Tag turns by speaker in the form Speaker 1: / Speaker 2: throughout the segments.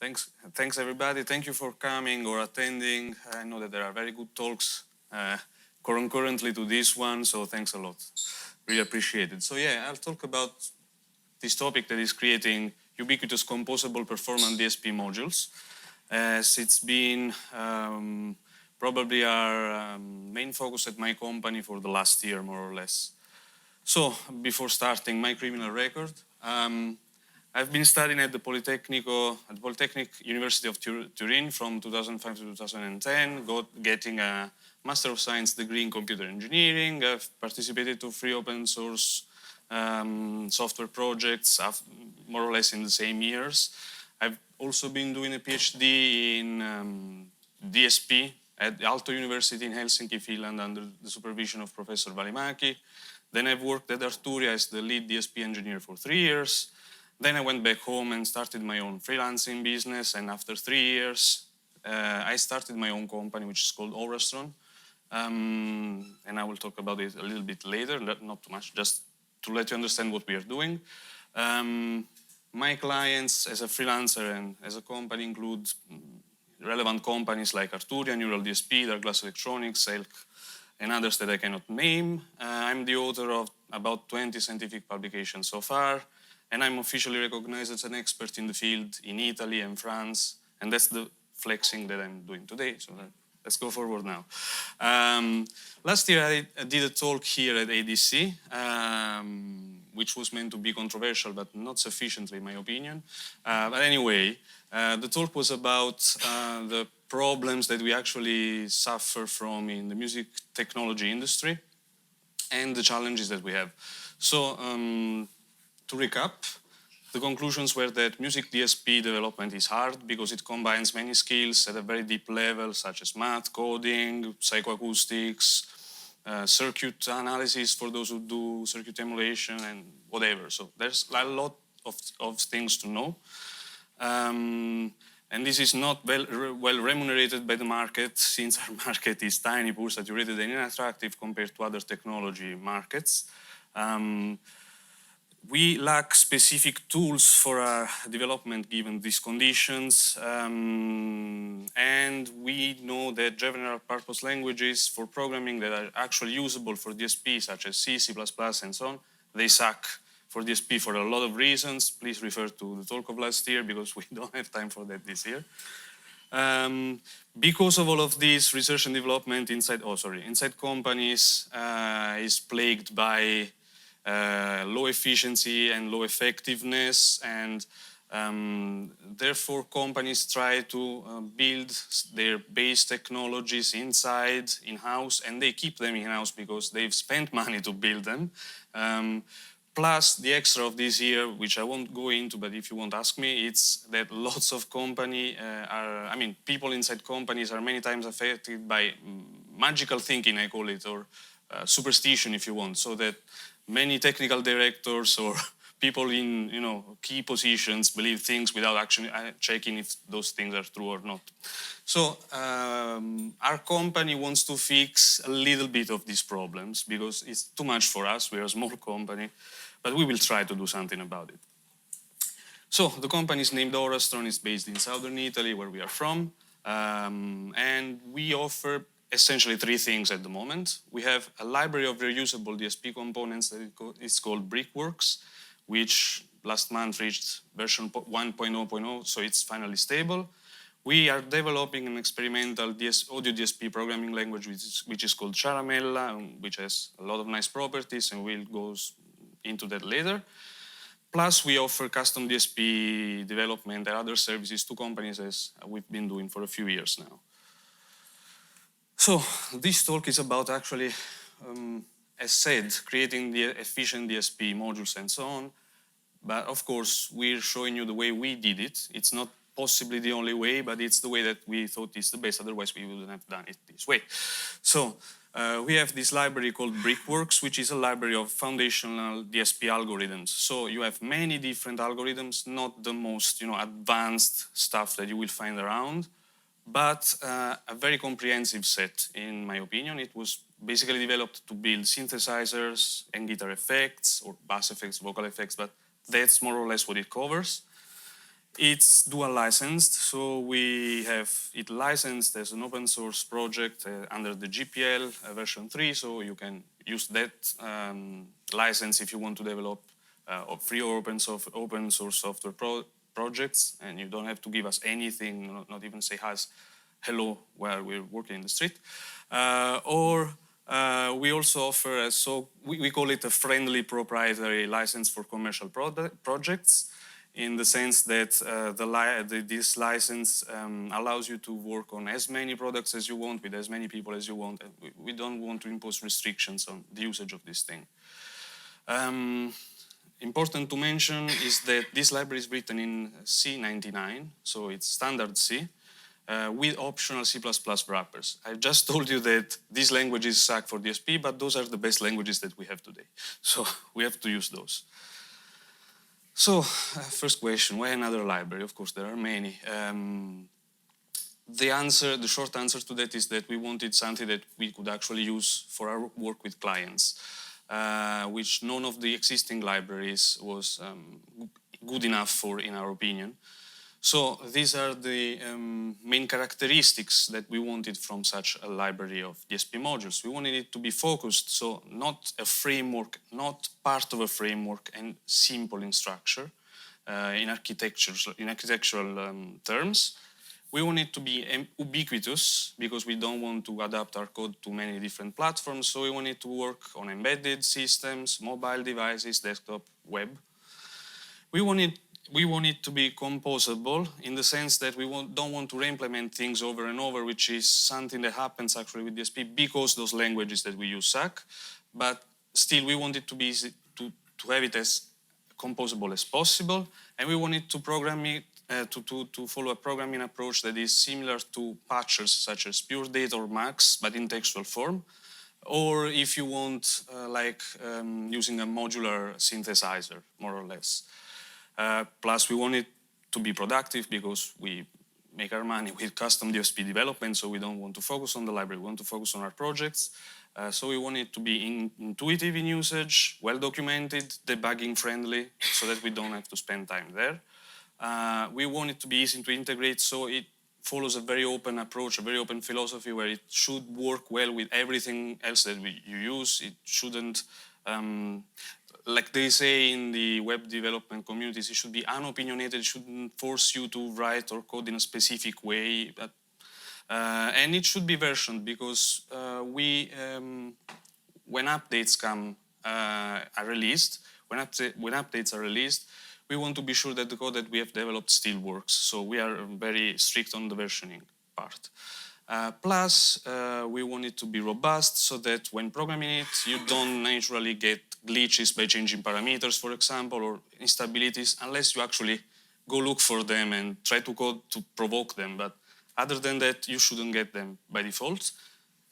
Speaker 1: Thanks everybody. Thank you for coming or attending. I know that there are very good talks concurrently to this one, so thanks a lot. Really appreciate it. So yeah, I'll talk about this topic that is creating ubiquitous composable performant DSP modules. As it's been probably our main focus at my company for the last year, more or less. So before starting, my criminal record. I've been studying at the Polytechnic University of Turin from 2005 to 2010, getting a Master of Science degree in Computer Engineering. I've participated to free open source software projects, more or less in the same years. I've also been doing a PhD in DSP at Aalto University in Helsinki, Finland, under the supervision of Professor Valimäki. Then I've worked at Arturia as the lead DSP engineer for 3 years. Then I went back home and started my own freelancing business. And after 3 years, I started my own company, which is called Oreston. And I will talk about it a little bit later, not too much, just to let you understand what we are doing. My clients as a freelancer and as a company include relevant companies like Arturia, Neural DSP, Douglas Electronics, Elk, and others that I cannot name. I'm the author of about 20 scientific publications so far, and I'm officially recognized as an expert in the field in Italy and France, and that's the flexing that I'm doing today. So let's go forward now. Last year I did a talk here at ADC, which was meant to be controversial, but not sufficiently in my opinion. But anyway, the talk was about the problems that we actually suffer from in the music technology industry and the challenges that we have. So to recap, the conclusions were that music DSP development is hard because it combines many skills at a very deep level, such as math, coding, psychoacoustics, circuit analysis for those who do circuit emulation and whatever. So there's a lot of things to know. And this is not well remunerated by the market, since our market is tiny, poor, saturated, and unattractive compared to other technology markets. We lack specific tools for our development given these conditions, and we know that general purpose languages for programming that are actually usable for DSP, such as C, C++, and so on, they suck for DSP for a lot of reasons. Please refer to the talk of last year because we don't have time for that this year. Because of all of this, research and development inside companies is plagued by low efficiency and low effectiveness, and therefore companies try to build their base technologies in-house, and they keep them in-house because they've spent money to build them. Plus the extra of this year, which I won't go into, but if you won't ask me, it's that lots of people inside companies are many times affected by magical thinking, I call it, or superstition if you want, so that many technical directors or people in key positions believe things without actually checking if those things are true or not. So our company wants to fix a little bit of these problems because it's too much for us. We're a small company, but we will try to do something about it. So the company is named Oreston. It's based in southern Italy, where we are from, and we offer essentially 3 things at the moment. We have a library of reusable DSP components that is called Brickworks, which last month reached version 1.0.0, so it's finally stable. We are developing an experimental audio DSP programming language, which is called Chamela, which has a lot of nice properties, and we'll go into that later. Plus, we offer custom DSP development and other services to companies, as we've been doing for a few years now. So this talk is about actually, as said, creating the efficient DSP modules and so on. But of course, we're showing you the way we did it. It's not possibly the only way, but it's the way that we thought is the best. Otherwise, we wouldn't have done it this way. So we have this library called Brickworks, which is a library of foundational DSP algorithms. So you have many different algorithms, not the most advanced stuff that you will find around, but a very comprehensive set, in my opinion. It was basically developed to build synthesizers and guitar effects, or bass effects, vocal effects, but that's more or less what it covers. It's dual licensed, so we have it licensed as an open source project under the GPL version 3, so you can use that license if you want to develop free or open source software projects, and you don't have to give us anything, not even say us hello while we're working in the street. We also offer, we call it a friendly proprietary license for commercial projects, in the sense that this license allows you to work on as many products as you want, with as many people as you want. We don't want to impose restrictions on the usage of this thing. Important to mention is that this library is written in C99, so it's standard C, with optional C++ wrappers. I just told you that these languages suck for DSP, but those are the best languages that we have today. So we have to use those. So, first question, why another library? Of course, there are many. The short answer to that is that we wanted something that we could actually use for our work with clients, which none of the existing libraries was good enough for, in our opinion. So these are the main characteristics that we wanted from such a library of DSP modules. We wanted it to be focused, so not a framework, not part of a framework, and simple in structure, in architectural terms. We want it to be ubiquitous, because we don't want to adapt our code to many different platforms, so we want it to work on embedded systems, mobile devices, desktop, web. We want it to be composable, in the sense that we don't want to re-implement things over and over, which is something that happens actually with DSP because those languages that we use suck. But still, we want it to be easy to have it as composable as possible, and we want it to program it to follow a programming approach that is similar to patchers such as Pure Date or Max, but in textual form. Or if you want, using a modular synthesizer, more or less. Plus, we want it to be productive, because we make our money with custom DSP development, so we don't want to focus on the library, we want to focus on our projects. So we want it to be intuitive in usage, well-documented, debugging friendly, so that we don't have to spend time there. We want it to be easy to integrate, so it follows a very open approach, a very open philosophy, where it should work well with everything else that you use. It shouldn't, like they say in the web development communities, it should be unopinionated, it shouldn't force you to write or code in a specific way. And it should be versioned, because when updates are released, when updates are released, we want to be sure that the code that we have developed still works. So we are very strict on the versioning part. Plus, we want it to be robust, so that when programming it, you don't naturally get glitches by changing parameters, for example, or instabilities, unless you actually go look for them and try to code to provoke them. But other than that, you shouldn't get them by default.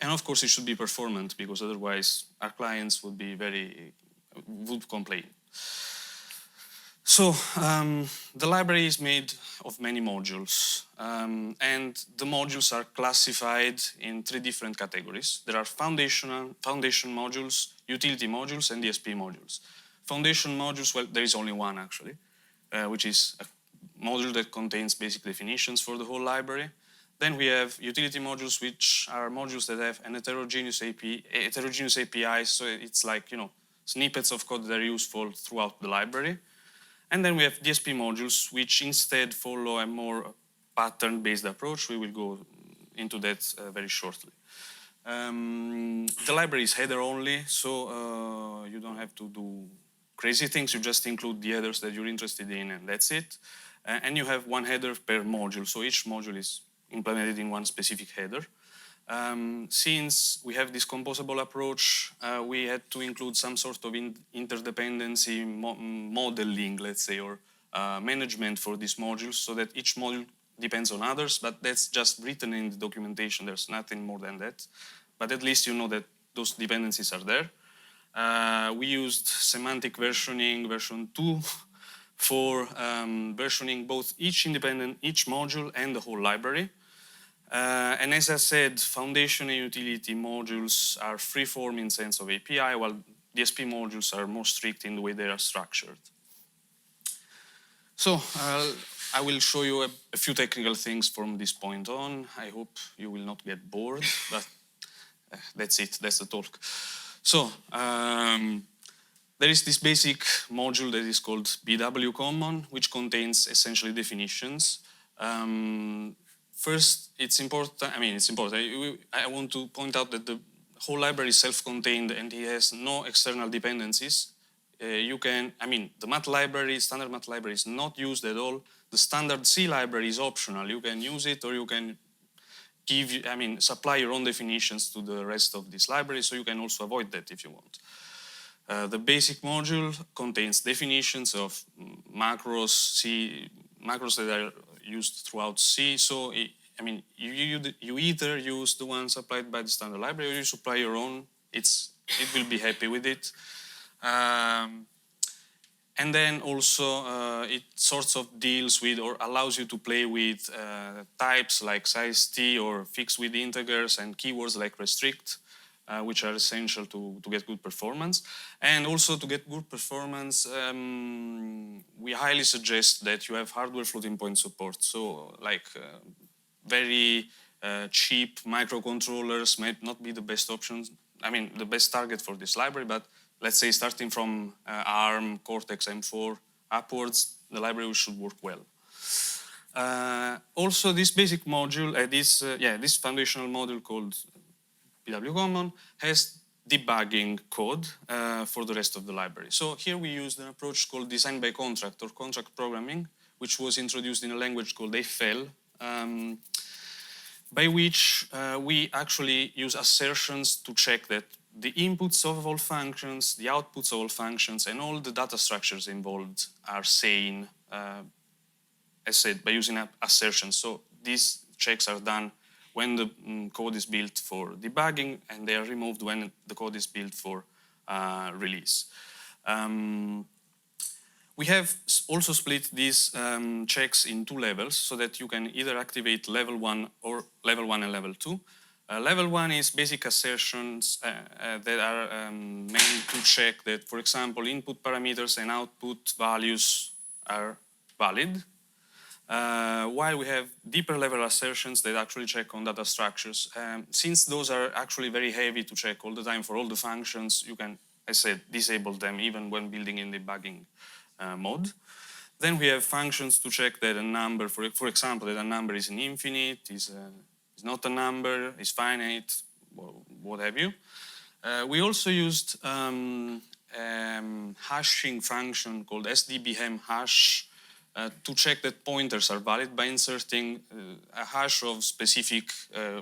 Speaker 1: And of course, it should be performant, because otherwise our clients would complain. So the library is made of many modules, and the modules are classified in 3 different categories. There are foundation modules, utility modules, and DSP modules. Foundation modules, well, there is only one actually, which is a module that contains basic definitions for the whole library. Then we have utility modules, which are modules that have an heterogeneous API, so it's like, snippets of code that are useful throughout the library. And then we have DSP modules, which instead follow a more pattern-based approach. We will go into that very shortly. The library is header only, so you don't have to do crazy things. You just include the headers that you're interested in, and that's it. And you have one header per module, so each module is implemented in one specific header. Since we have this composable approach, we had to include some sort of interdependency modeling, let's say, or management for these modules, so that each module depends on others, but that's just written in the documentation. There's nothing more than that. But at least you know that those dependencies are there. We used semantic versioning, version 2, for versioning both each module and the whole library. And as I said, foundation and utility modules are free-form in sense of API, while DSP modules are more strict in the way they are structured. So I will show you a few technical things from this point on. I hope you will not get bored, but that's it, that's the talk. So, there is this basic module that is called BW Common, which contains essentially definitions. First, it's important, I want to point out that the whole library is self-contained and it has no external dependencies. The math library, standard math library is not used at all. The standard C library is optional. You can use it or you can supply your own definitions to the rest of this library, so you can also avoid that if you want. The basic module contains definitions of macros that are used throughout C. So, you either use the ones supplied by the standard library or you supply your own. It will be happy with it. And then also it sorts of deals with or allows you to play with types like size T or fixed with integers and keywords like restrict, which are essential to get good performance. And also to get good performance, we highly suggest that you have hardware floating point support. So like very cheap microcontrollers might not be the best options. The best target for this library, but let's say starting from ARM, Cortex M4 upwards, the library should work well. Also, this basic module, this foundational module called BW Common has debugging code for the rest of the library. So here we used an approach called design by contract or contract programming, which was introduced in a language called FL, by which we actually use assertions to check that the inputs of all functions, the outputs of all functions, and all the data structures involved are sane, as said, by using assertions. So these checks are done when the code is built for debugging, and they are removed when the code is built for release. We have also split these checks in two levels so that you can either activate level 1 or level 1 and level 2. Level 1 is basic assertions that are meant to check that, for example, input parameters and output values are valid. While we have deeper level assertions that actually check on data structures. Since those are actually very heavy to check all the time for all the functions, you can, as I said, disable them even when building in debugging mode. Then we have functions to check that a number, for example, that a number is an infinite, is not a number, is finite, what have you. We also used hashing function called sdbhem hash to check that pointers are valid by inserting a hash of specific,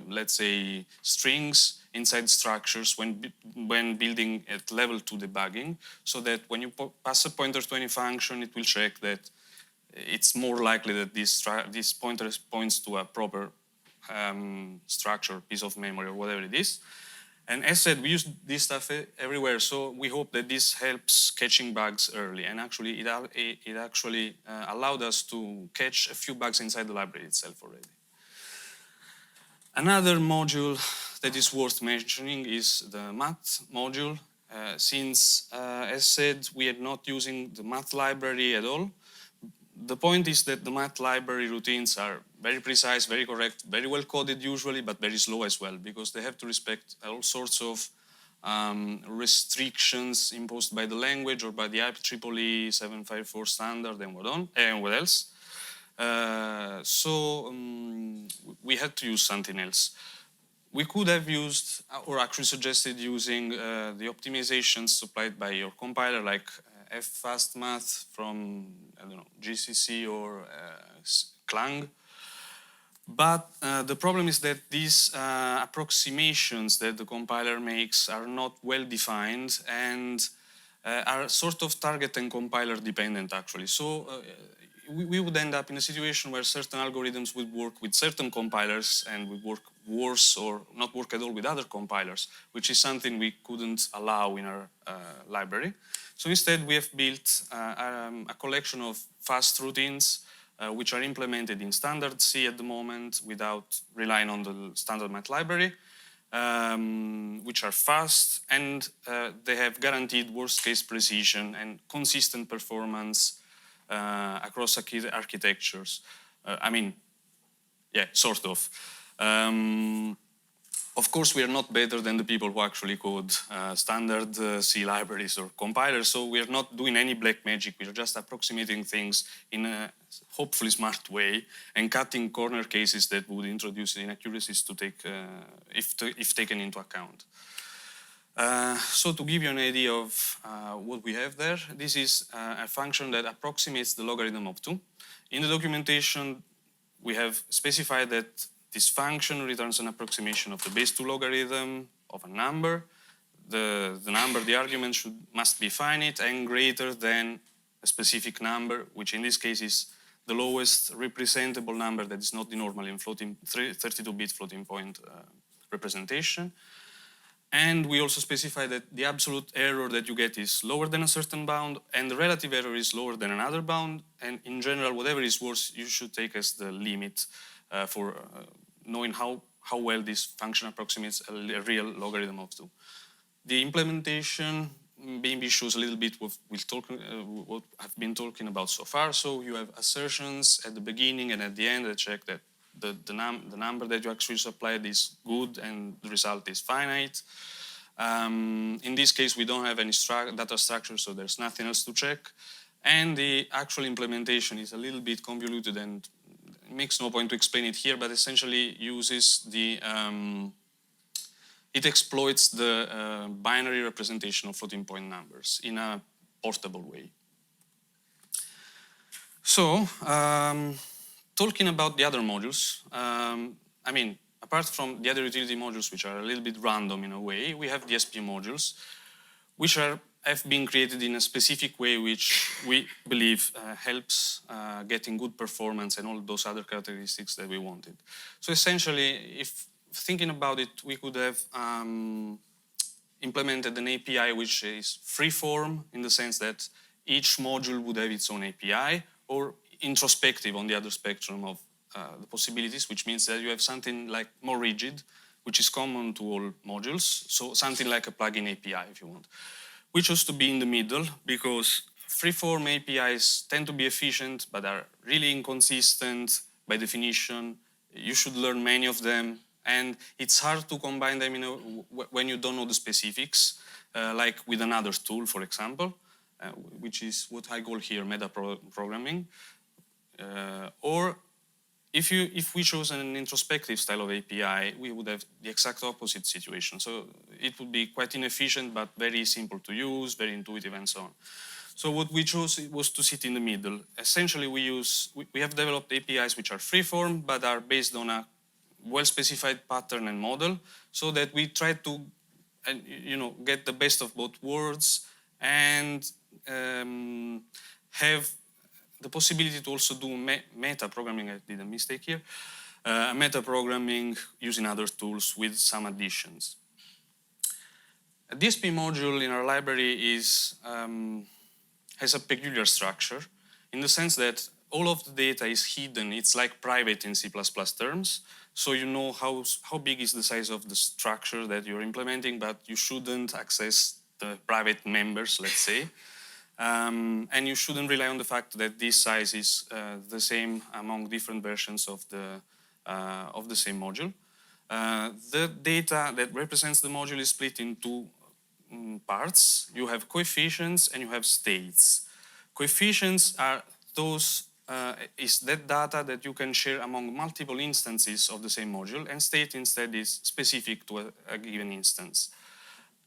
Speaker 1: let's say, strings inside structures when building at level 2 debugging, so that when you pass a pointer to any function, it will check that it's more likely that this pointer points to a proper structure, piece of memory, or whatever it is. And as said, we use this stuff everywhere, so we hope that this helps catching bugs early. And actually, it actually allowed us to catch a few bugs inside the library itself already. Another module that is worth mentioning is the math module. Since, as said, we are not using the math library at all, the point is that the math library routines are very precise, very correct, very well coded usually, but very slow as well, because they have to respect all sorts of restrictions imposed by the language or by the IEEE 754 standard and what else. So we had to use something else. We could have used, or actually suggested using the optimizations supplied by your compiler, like fastmath from, I don't know, GCC or Clang. But the problem is that these approximations that the compiler makes are not well defined and are sort of target and compiler dependent, actually. So we would end up in a situation where certain algorithms would work with certain compilers and would work worse or not work at all with other compilers, which is something we couldn't allow in our library. So instead, we have built a collection of fast routines which are implemented in standard C at the moment without relying on the standard math library, which are fast and they have guaranteed worst case precision and consistent performance across architectures. I mean, yeah, sort of. Of course, we are not better than the people who actually code standard C libraries or compilers, so we are not doing any black magic. We are just approximating things in a hopefully smart way and cutting corner cases that would introduce inaccuracies to take, if taken into account. So to give you an idea of what we have there, this is a function that approximates the logarithm of 2. In the documentation, we have specified that this function returns an approximation of the base 2 logarithm of a number. The number, the argument must be finite and greater than a specific number, which in this case is the lowest representable number that is not the normal in 32-bit floating point representation. And we also specify that the absolute error that you get is lower than a certain bound, and the relative error is lower than another bound. And in general, whatever is worse, you should take as the limit for knowing how well this function approximates a real logarithm of 2. The implementation maybe shows a little bit what I've been talking about so far. So you have assertions at the beginning and at the end that check that the number that you actually supplied is good and the result is finite. In this case, we don't have any data structure, so there's nothing else to check. And the actual implementation is a little bit convoluted and it makes no point to explain it here, but essentially uses the, it exploits the binary representation of floating point numbers in a portable way. So, talking about the other modules, I mean, apart from the other utility modules, which are a little bit random in a way, we have DSP modules, which have been created in a specific way, which we believe helps getting good performance and all those other characteristics that we wanted. So essentially, if thinking about it, we could have implemented an API which is free-form in the sense that each module would have its own API, or introspective on the other spectrum of the possibilities, which means that you have something like more rigid, which is common to all modules. So something like a plugin API, if you want. We chose to be in the middle because free-form APIs tend to be efficient, but are really inconsistent by definition. You should learn many of them, and it's hard to combine them when you don't know the specifics, like with another tool, for example, which is what I call here meta-programming. Or if we chose an introspective style of API, we would have the exact opposite situation. So it would be quite inefficient, but very simple to use, very intuitive, and so on. So what we chose was to sit in the middle. Essentially, we have developed APIs which are free-form, but are based on a well-specified pattern and model, so that we try to, get the best of both worlds and have the possibility to also do meta-programming. I did a mistake here. Meta-programming using other tools with some additions. A DSP module in our library has a peculiar structure in the sense that all of the data is hidden. It's like private in C++ terms. So you know how big is the size of the structure that you're implementing, but you shouldn't access the private members, let's say. And you shouldn't rely on the fact that this size is the same among different versions of the same module. The data that represents the module is split in two parts. You have coefficients and you have states. Coefficients are is that data that you can share among multiple instances of the same module, and state instead is specific to a given instance.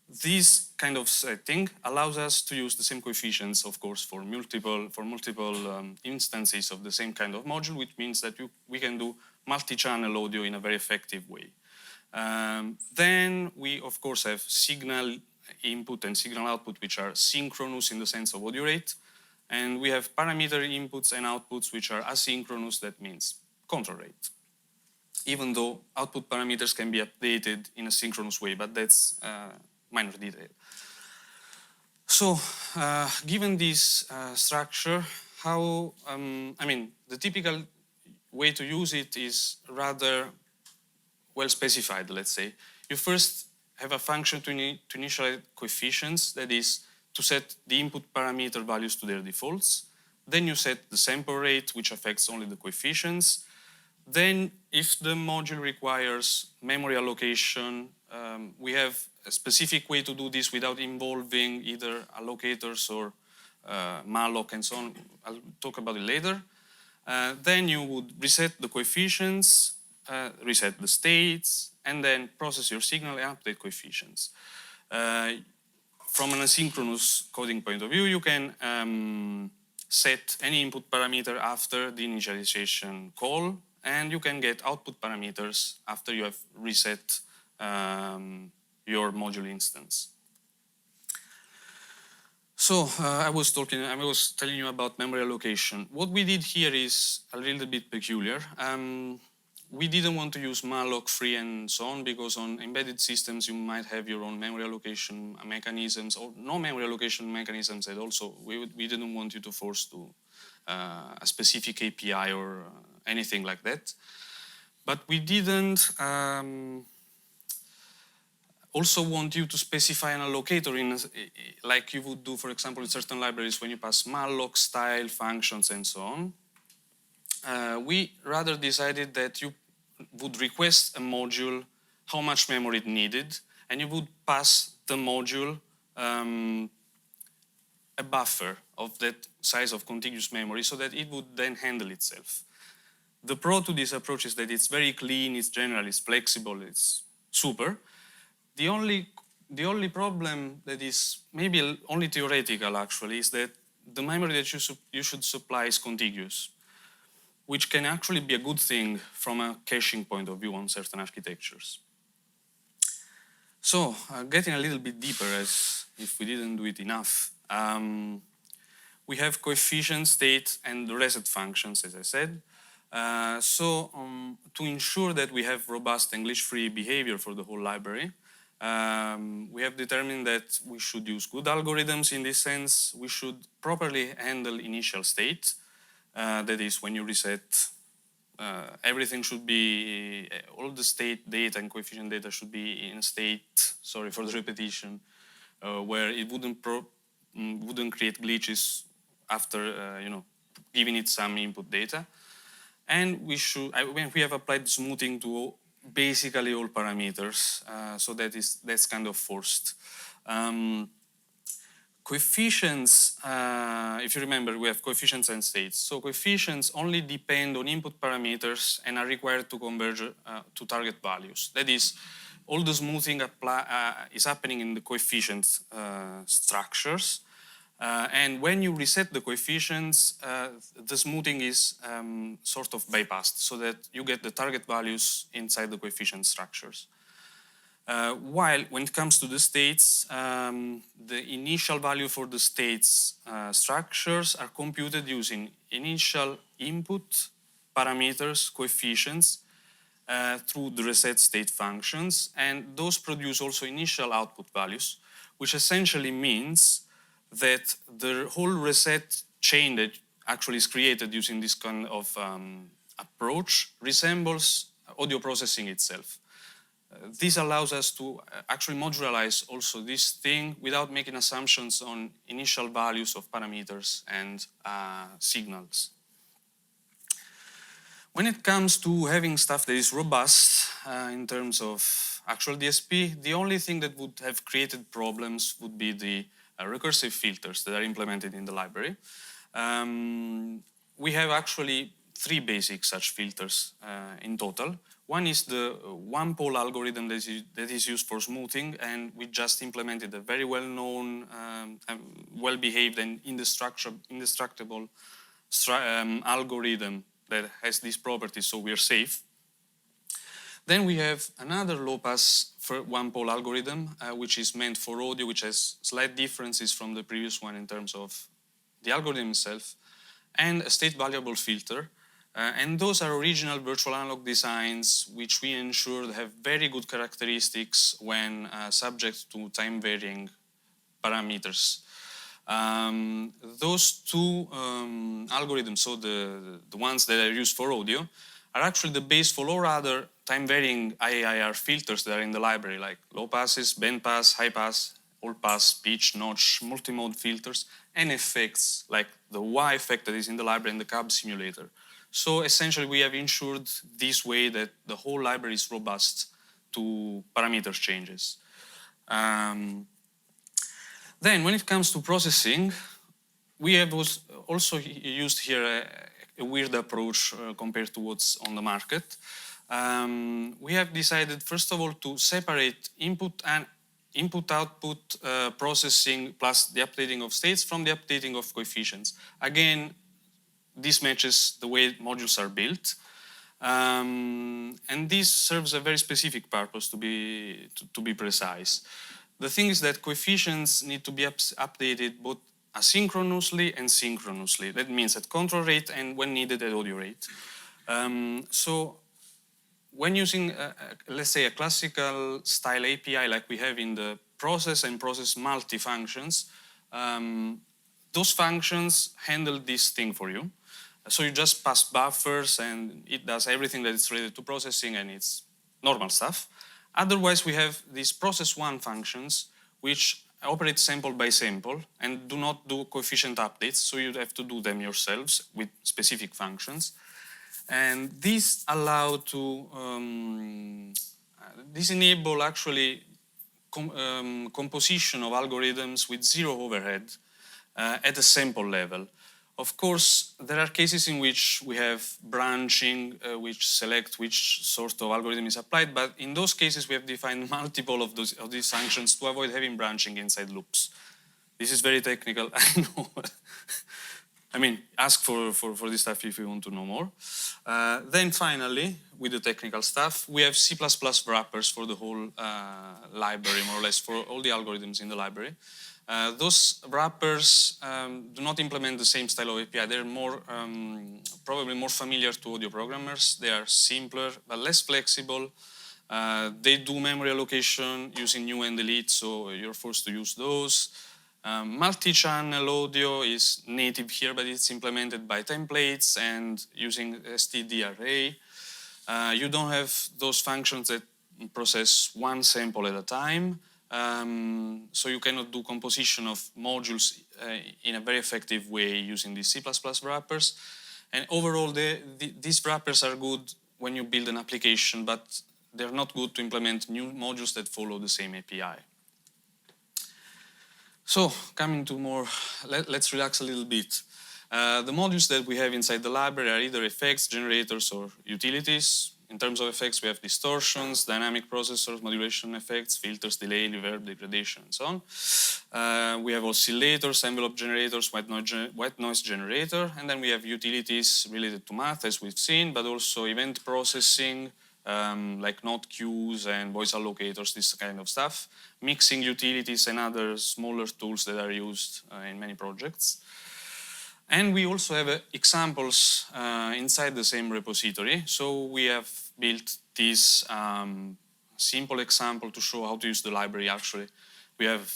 Speaker 1: This kind of setting allows us to use the same coefficients, of course, for multiple instances of the same kind of module, which means that we can do multi-channel audio in a very effective way. Then we, of course, have signal input and signal output, which are synchronous in the sense of audio rate. And we have parameter inputs and outputs, which are asynchronous, that means control rate. Even though output parameters can be updated in a synchronous way, but that's minor detail. So, given this structure, the typical way to use it is rather well specified, let's say. You first have a function to initialize coefficients, that is, to set the input parameter values to their defaults. Then you set the sample rate, which affects only the coefficients. Then, if the module requires memory allocation, we have a specific way to do this without involving either allocators or malloc and so on. I'll talk about it later. Then you would reset the coefficients, reset the states, and then process your signal and update coefficients. From an asynchronous coding point of view, you can set any input parameter after the initialization call, and you can get output parameters after you have reset your module instance. So I was telling you about memory allocation. What we did here is a little bit peculiar. We didn't want to use malloc free and so on, because on embedded systems you might have your own memory allocation mechanisms or no memory allocation mechanisms at all. So we didn't want you to force to a specific API or anything like that. But we didn't also want you to specify an allocator like you would do, for example, in certain libraries when you pass malloc style functions and so on. We rather decided that you would request a module how much memory it needed, and you would pass the module a buffer of that size of contiguous memory so that it would then handle itself. The pro to this approach is that it's very clean, it's general, it's flexible, it's super. The only problem that is maybe only theoretical actually is that the memory that you should supply is contiguous, which can actually be a good thing from a caching point of view on certain architectures. So, getting a little bit deeper, as if we didn't do it enough, we have coefficient, state, and the reset functions, as I said. To ensure that we have robust and glitch-free behavior for the whole library, we have determined that we should use good algorithms in this sense. We should properly handle initial state. That is, when you reset, everything should be, all the state data and coefficient data should be in a state, sorry for the repetition, where it wouldn't create glitches after, giving it some input data. And we have applied smoothing to basically all parameters, so that's kind of forced. Coefficients, if you remember, we have coefficients and states. So coefficients only depend on input parameters and are required to converge to target values. That is, all the smoothing is happening in the coefficient structures. And when you reset the coefficients, the smoothing is sort of bypassed so that you get the target values inside the coefficient structures. While when it comes to the states, the initial value for the states structures are computed using initial input parameters, coefficients, through the reset state functions, and those produce also initial output values, which essentially means that the whole reset chain that actually is created using this kind of approach resembles audio processing itself. This allows us to actually modularize also this thing without making assumptions on initial values of parameters and signals. When it comes to having stuff that is robust in terms of actual DSP, the only thing that would have created problems would be the recursive filters that are implemented in the library. We have actually 3 basic such filters in total. One is the one-pole algorithm that is used for smoothing, and we just implemented a very well-known, well-behaved and indestructible algorithm that has these properties, so we are safe. Then we have another low-pass one-pole algorithm, which is meant for audio, which has slight differences from the previous one in terms of the algorithm itself, and a state variable filter. And those are original virtual analog designs, which we ensure have very good characteristics when subject to time-varying parameters. Those 2 algorithms, so the ones that are used for audio, are actually the base for all other time-varying IAIR filters that are in the library, like low passes, band pass, high pass, all pass, pitch, notch, multimode filters, and effects like the Y effect that is in the library and the cab simulator. So essentially, we have ensured this way that the whole library is robust to parameter changes. Then, when it comes to processing, we have also used here a weird approach compared to what's on the market. We have decided, first of all, to separate input-output processing plus the updating of states from the updating of coefficients. Again, this matches the way modules are built. And this serves a very specific purpose, to be precise. The thing is that coefficients need to be updated both asynchronously and synchronously. That means at control rate and when needed at audio rate. So when using, let's say, a classical style API like we have in the process and process multi-functions, those functions handle this thing for you. So you just pass buffers and it does everything that is related to processing, and it's normal stuff. Otherwise, we have these process one functions which operate sample by sample and do not do coefficient updates, so you have to do them yourselves with specific functions. And these allow to, these enable actually composition of algorithms with zero overhead at a sample level. Of course, there are cases in which we have branching, which select which sort of algorithm is applied, but in those cases we have defined multiple of these functions to avoid having branching inside loops. This is very technical, I know. I mean, ask for this stuff if you want to know more. Then finally, with the technical stuff, we have C++ wrappers for the whole library, more or less, for all the algorithms in the library. Those wrappers do not implement the same style of API. They're more, probably more familiar to audio programmers. They are simpler, but less flexible. They do memory allocation using new and delete, so you're forced to use those. Multi-channel audio is native here, but it's implemented by templates and using std array. You don't have those functions that process one sample at a time. So you cannot do composition of modules in a very effective way using these C++ wrappers. And overall, these wrappers are good when you build an application, but they're not good to implement new modules that follow the same API. So coming to more, let's relax a little bit. The modules that we have inside the library are either effects, generators, or utilities. In terms of effects, we have distortions, dynamic processors, modulation effects, filters, delay, reverb, degradation, and so on. We have oscillators, envelope generators, white noise generator, and then we have utilities related to math, as we've seen, but also event processing, like note queues and voice allocators, this kind of stuff, mixing utilities and other smaller tools that are used in many projects. And we also have examples inside the same repository. So we have built this simple example to show how to use the library actually. We have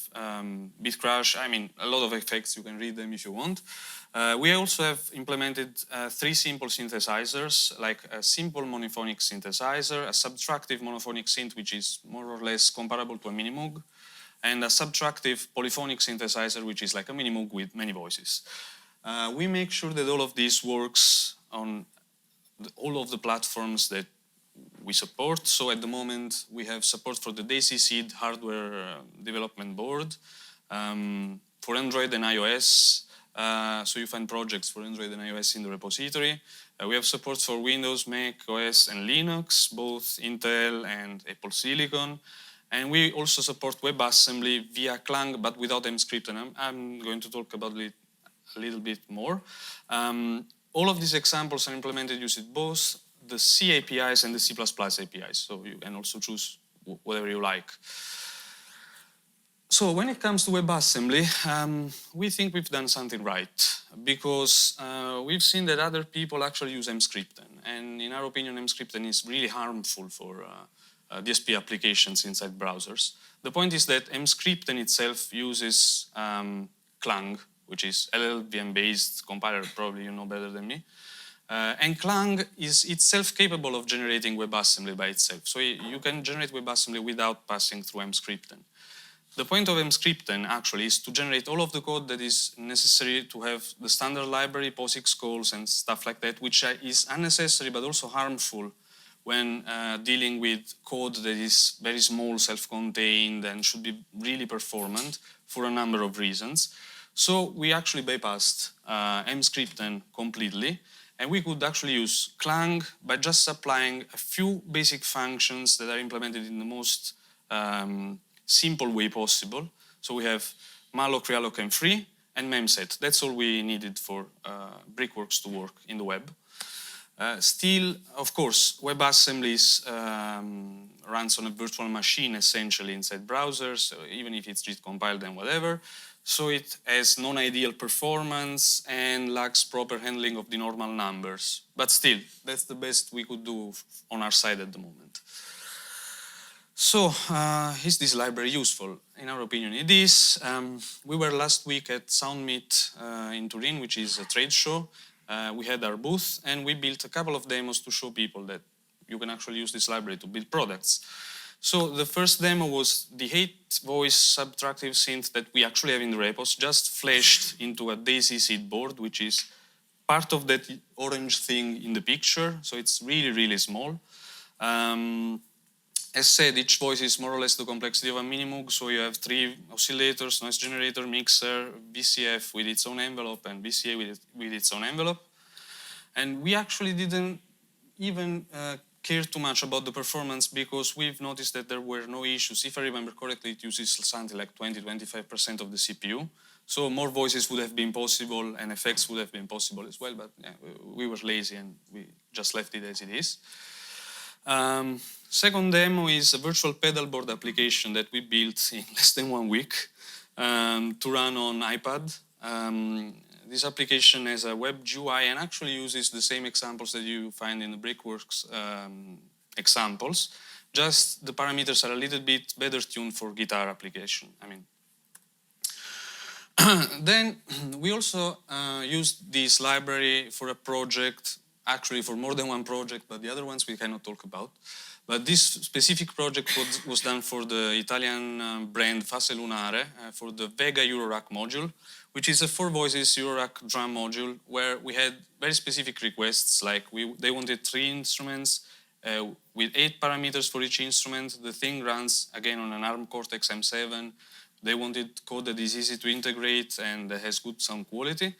Speaker 1: bit crash, I mean, a lot of effects, you can read them if you want. We also have implemented 3 simple synthesizers, like a simple monophonic synthesizer, a subtractive monophonic synth, which is more or less comparable to a Minimoog, and a subtractive polyphonic synthesizer, which is like a Minimoog with many voices. We make sure that all of this works on all of the platforms that we support. So at the moment, we have support for the Daisy Seed hardware development board, for Android and iOS. So you find projects for Android and iOS in the repository. We have support for Windows, Mac OS, and Linux, both Intel and Apple Silicon. And we also support WebAssembly via Clang, but without mscript. And I'm going to talk about it a little bit more. All of these examples are implemented using both the C APIs and the C++ APIs. So you can also choose whatever you like. So when it comes to WebAssembly, we think we've done something right, because we've seen that other people actually use mscripten. And in our opinion, mscripten is really harmful for DSP applications inside browsers. The point is that mscripten itself uses Clang, which is LLVM-based compiler, probably you know better than me. And Clang is itself capable of generating WebAssembly by itself. So you can generate WebAssembly without passing through mscripten. the point of mscript then actually is to generate all of the code that is necessary to have the standard library, POSIX calls and stuff like that, which is unnecessary but also harmful when dealing with code that is very small, self-contained, and should be really performant for a number of reasons. So we actually bypassed mscript then completely, and we could actually use Clang by just applying a few basic functions that are implemented in the most simple way possible. So we have malloc, realloc, and free, and memset. That's all we needed for Brickworks to work in the web. Still, of course, WebAssembly runs on a virtual machine essentially inside browsers, so even if it's JIT compiled and whatever. So it has non-ideal performance and lacks proper handling of the normal numbers. But still, that's the best we could do on our side at the moment. So, is this library useful? In our opinion, it is. We were last week at SoundMeet in Turin, which is a trade show. We had our booth, and we built a couple of demos to show people that you can actually use this library to build products. So the first demo was the 8-voice subtractive synth that we actually have in the repos, just flashed into a DAISY seed board, which is part of that orange thing in the picture. So it's really, really small. As said, each voice is more or less the complexity of a Minimoog. So you have 3 oscillators, noise generator, mixer, VCF with its own envelope, and VCA with its own envelope. And we actually didn't even care too much about the performance because we've noticed that there were no issues. If I remember correctly, it uses something like 20-25% of the CPU. So more voices would have been possible and effects would have been possible as well, but yeah, we were lazy and we just left it as it is. Second demo is a virtual pedalboard application that we built in less than 1 week to run on iPad. This application has a web GUI and actually uses the same examples that you find in the Brickworks examples. Just the parameters are a little bit better tuned for guitar application. I mean, then we also used this library for a project, actually for more than one project, but the other ones we cannot talk about. But this specific project was done for the Italian brand Fase Lunare for the Vega Eurorack module, which is a 4 voices Eurorack drum module where we had very specific requests, like they wanted 3 instruments with 8 parameters for each instrument. The thing runs again on an ARM Cortex M7. They wanted code that is easy to integrate and that has good sound quality.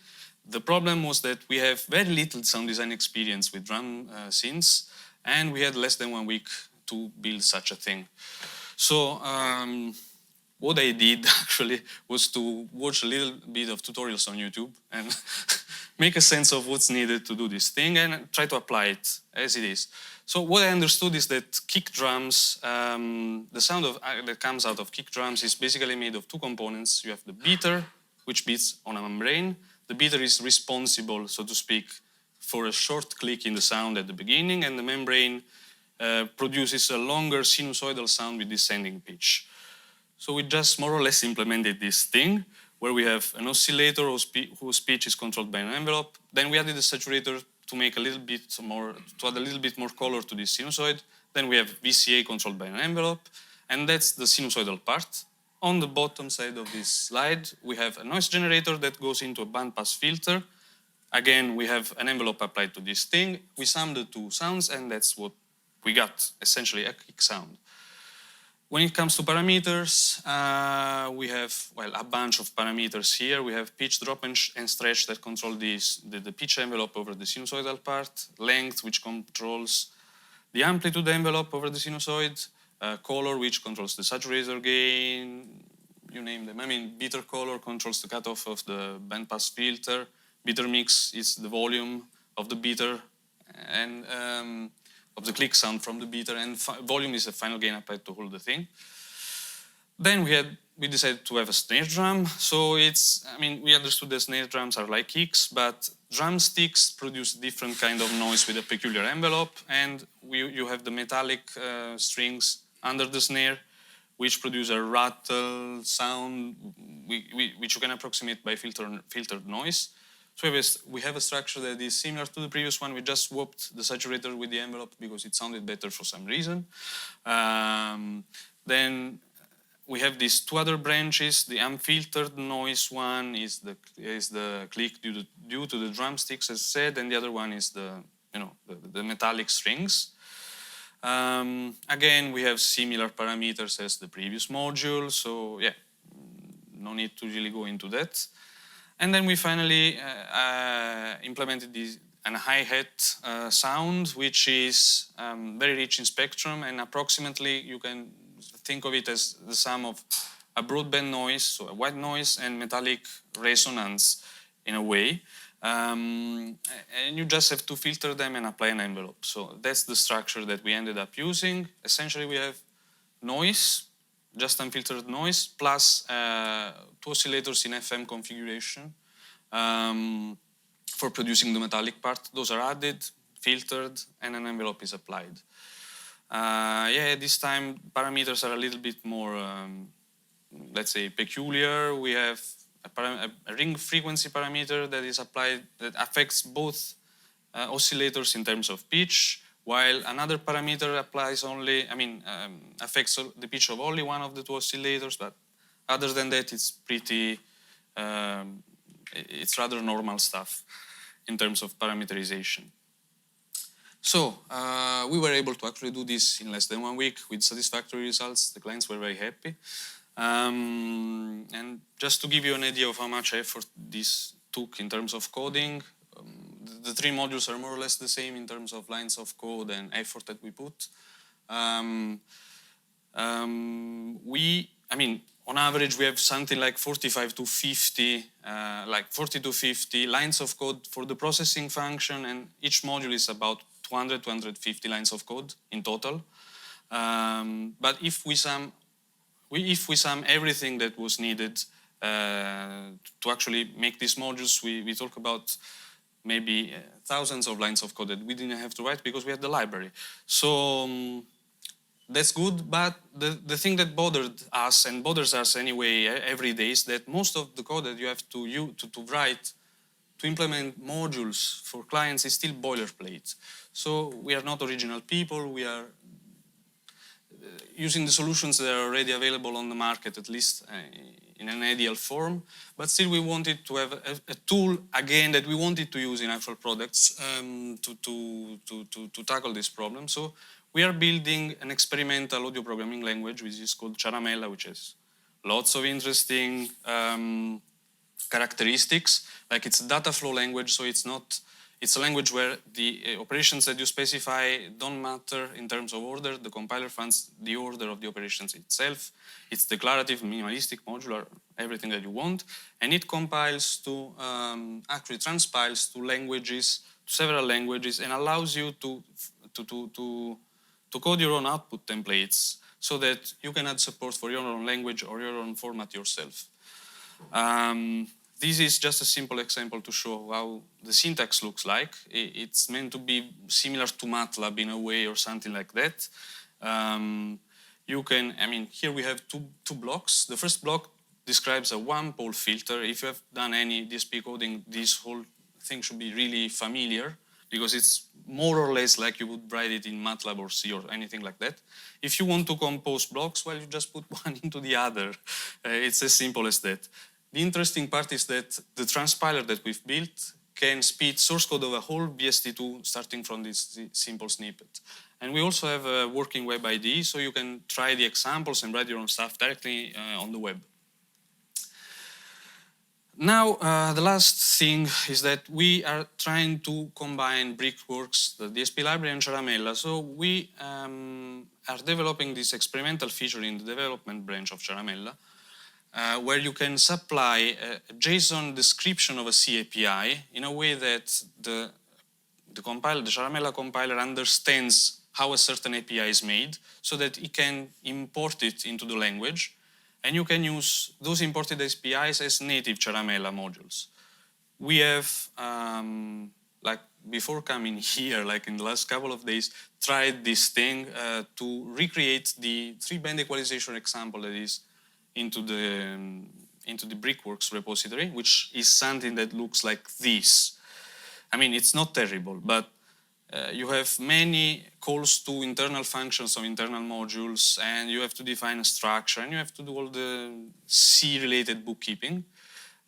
Speaker 1: The problem was that we have very little sound design experience with drum synths, and we had less than 1 week to build such a thing. So what I did actually was to watch a little bit of tutorials on YouTube and make a sense of what's needed to do this thing and try to apply it as it is. So what I understood is that kick drums, the sound that comes out of kick drums is basically made of 2 components. You have the beater, which beats on a membrane. The beater is responsible, so to speak, for a short click in the sound at the beginning, and the membrane produces a longer sinusoidal sound with descending pitch. So we just more or less implemented this thing where we have an oscillator whose pitch is controlled by an envelope. Then we added a saturator to make a little bit more, to add a little bit more color to this sinusoid. Then we have VCA controlled by an envelope, and that's the sinusoidal part. On the bottom side of this slide, we have a noise generator that goes into a bandpass filter. Again, we have an envelope applied to this thing. We sum the 2 sounds, and that's what we got, essentially a kick sound. When it comes to parameters, we have, well, a bunch of parameters here. We have pitch, drop, and stretch that control the pitch envelope over the sinusoidal part, length, which controls the amplitude envelope over the sinusoid, color, which controls the saturator gain, you name them. I mean, beater color controls the cutoff of the bandpass filter. Beater mix is the volume of the beater and of the click sound from the beater, and volume is the final gain applied to hold the thing. Then we decided to have a snare drum. So we understood that snare drums are like kicks, but drumsticks produce different kind of noise with a peculiar envelope, and you have the metallic strings under the snare, which produce a rattle sound, which you can approximate by filtered noise. So we have a structure that is similar to the previous one. We just swapped the saturator with the envelope because it sounded better for some reason. Then we have these two other branches. The unfiltered noise one is the click due to the drumsticks, as said, and the other one is the metallic strings. Again, we have similar parameters as the previous module, so yeah, no need to really go into that. And then we finally implemented an hi-hat sound, which is very rich in spectrum, and approximately you can think of it as the sum of a broadband noise, so a white noise, and metallic resonance in a way. And you just have to filter them and apply an envelope. So that's the structure that we ended up using. Essentially, we have noise, just unfiltered noise, plus two oscillators in FM configuration for producing the metallic part. Those are added, filtered, and an envelope is applied. Yeah, this time parameters are a little bit more, let's say, peculiar. We have a ring frequency parameter that is applied, that affects both oscillators in terms of pitch, while another parameter applies only, affects the pitch of only one of the two oscillators, but other than that, it's pretty, it's rather normal stuff in terms of parameterization. So we were able to actually do this in less than 1 week with satisfactory results. The clients were very happy. And just to give you an idea of how much effort this took in terms of coding, the three modules are more or less the same in terms of lines of code and effort that we put. On average, we have something like 45 to 50, like 40 to 50 lines of code for the processing function, and each module is about 200 to 250 lines of code in total. But if we sum everything that was needed to actually make these modules, we talk about maybe thousands of lines of code that we didn't have to write because we had the library. So that's good, but the thing that bothered us and bothers us anyway every day is that most of the code that you have to write to implement modules for clients is still boilerplate. So we are not original people, we are using the solutions that are already available on the market, at least in an ideal form, but still we wanted to have a tool, again, that we wanted to use in actual products to tackle this problem. So we are building an experimental audio programming language, which is called Chamela, which has lots of interesting characteristics. Like, it's a data flow language, so it's a language where the operations that you specify don't matter in terms of order. The compiler finds the order of the operations itself. It's declarative, minimalistic, modular, everything that you want. And it compiles to, actually transpiles to languages, to several languages, and allows you to code your own output templates so that you can add support for your own language or your own format yourself. This is just a simple example to show how the syntax looks like. It's meant to be similar to MATLAB in a way or something like that. Here we have two blocks. The first block describes a one-pole filter. If you have done any DSP coding, this whole thing should be really familiar because it's more or less like you would write it in MATLAB or C or anything like that. If you want to compose blocks, well, you just put one into the other. It's as simple as that. The interesting part is that the transpiler that we've built can speed source code of a whole BSD2 starting from this simple snippet. And we also have a working web IDE, so you can try the examples and write your own stuff directly on the web. Now, the last thing is that we are trying to combine Brickworks, the DSP library, and Chamela. So we are developing this experimental feature in the development branch of Chamela, where you can supply a JSON description of a C API in a way that the Chamela compiler understands how a certain API is made so that it can import it into the language. And you can use those imported APIs as native Chamela modules. We have, like before coming here, like in the last couple of days, tried this thing to recreate the 3-band equalization example that is into the Brickworks repository, which is something that looks like this. I mean, it's not terrible, but you have many calls to internal functions of internal modules, and you have to define a structure, and you have to do all the C-related bookkeeping.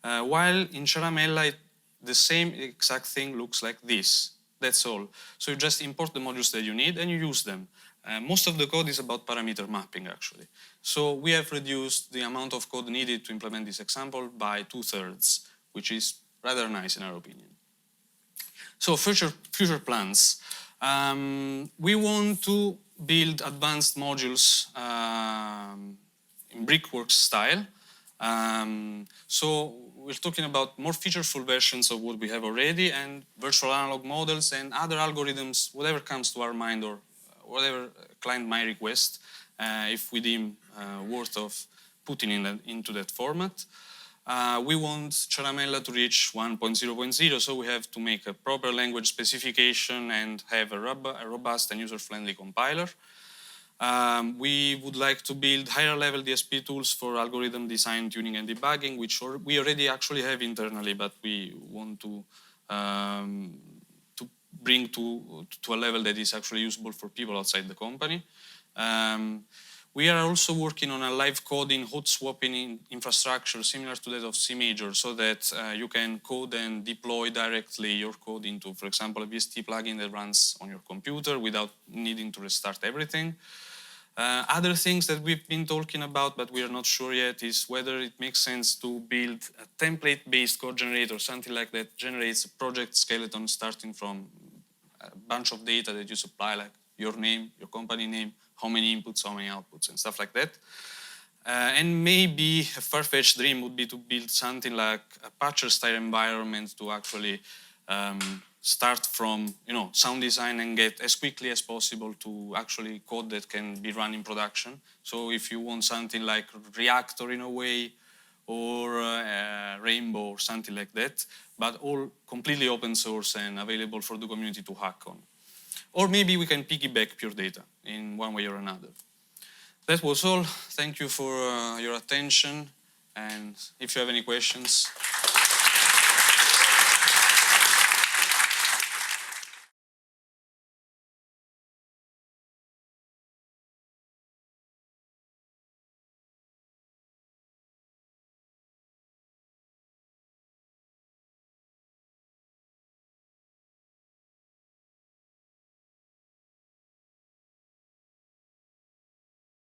Speaker 1: While in Chamela, the same exact thing looks like this. That's all. So you just import the modules that you need and you use them. Most of the code is about parameter mapping, actually. So we have reduced the amount of code needed to implement this example by 2/3, which is rather nice in our opinion. So future plans. We want to build advanced modules in Brickworks style. So we're talking about more featureful versions of what we have already, and virtual analog models and other algorithms, whatever comes to our mind or whatever client might request, if we deem worth of putting into that format. We want Chamela to reach 1.0.0, so we have to make a proper language specification and have a robust and user-friendly compiler. We would like to build higher level DSP tools for algorithm design, tuning and debugging, which we already actually have internally, but we want to bring to a level that is actually usable for people outside the company. We are also working on a live coding, hot swapping infrastructure similar to that of C Major, so that you can code and deploy directly your code into, for example, a VST plugin that runs on your computer without needing to restart everything. Other things that we've been talking about, but we are not sure yet, is whether it makes sense to build a template-based code generator, something like that generates a project skeleton starting from a bunch of data that you supply, like your name, your company name, how many inputs, how many outputs, and stuff like that. And maybe a far-fetched dream would be to build something like a patcher-style environment to actually start from sound design and get as quickly as possible to actually code that can be run in production. So if you want something like Reactor in a way, or Rainbow or something like that, but all completely open source and available for the community to hack on. Or maybe we can piggyback pure data in one way or another. That was all. Thank you for your attention. And if you have any questions.